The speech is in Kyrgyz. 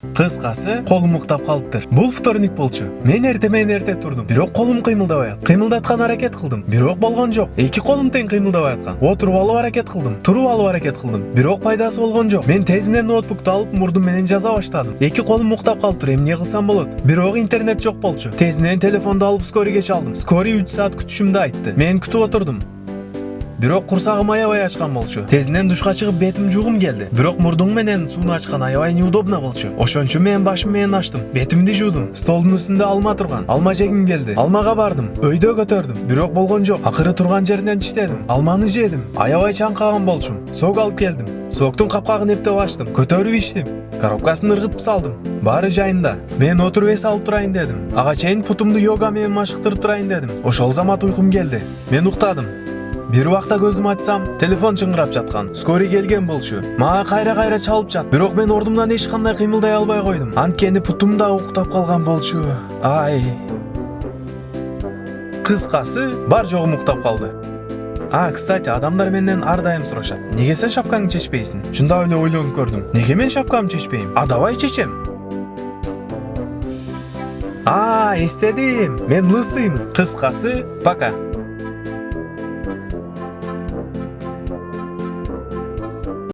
Кыскасы, колум уктап калыптыр. Бул вторник болчу. Мен эрте турдум. Бирок колум кыймылдабай атты. Кыймылдаткан аракет кылдым. Бирок болгон жок. Эки колум тең кыймылдабай аткан. Отуруп алып аракет кылдым. Туруп алып аракет кылдым. Бирок пайдасы болгон жок. Мен тезинен ноутбукту алып мурдум менен жаза баштадым. Эки колум уктап калыптыр. Эмне кылсам болот? Бирок интернет жок болчу. Тезинен телефонду алып скориге чалдым. Скори 3 саат күтүшүмдү айтты. Мен күтүп отурдум. Бирок курсагым аябай ачкан болчу. Тезинен душка чыгып бетим жуугум келди. Бирок мурдуң менен сууну ачкан аябай неудобно болчу. Ошончу мен башым менен ачтым. Бетимди жуудум. Столдун үстүндө алма турган. Алма жегим келди. Алмага бардым. Өйдө көтөрдүм. Бирок болгон жок. Акыры турган жеринен чиштедим. Алманы жедим. Аябай чаңкаган болчумун. Сок алып келдим. Соктун капкагын эптеп ачтым. Көтөрүп ичтим. Коробкасын ыргытып салдым. Баары жайында. Мен отуруп эс алып турайын дедим. Ага чейин путумду йога менен машыктырып турайын дедим. Ошол замат уйкум келди. Мен уктадым. Бир убакта көзүмү ачсам, телефон чыңгырап жаткан. Скори келген болчу. Мага кайра чалып жат. Бирок мен ордумдан эч кандай кыймылдай албай койдум. Анткени путум да уктап калган болчу. Ай. Кыскасы, бар жогум уктап калды. Кстати, адамдар менден ар дайым сурашат. Неге сен шапкаңды чечпейсиң? Шундап эле ойлонуп көрдүм. Неге мен шапкамды чечпейм? Давай чечем. Эстедим. Мен лысыймын. Кыскасы, пока.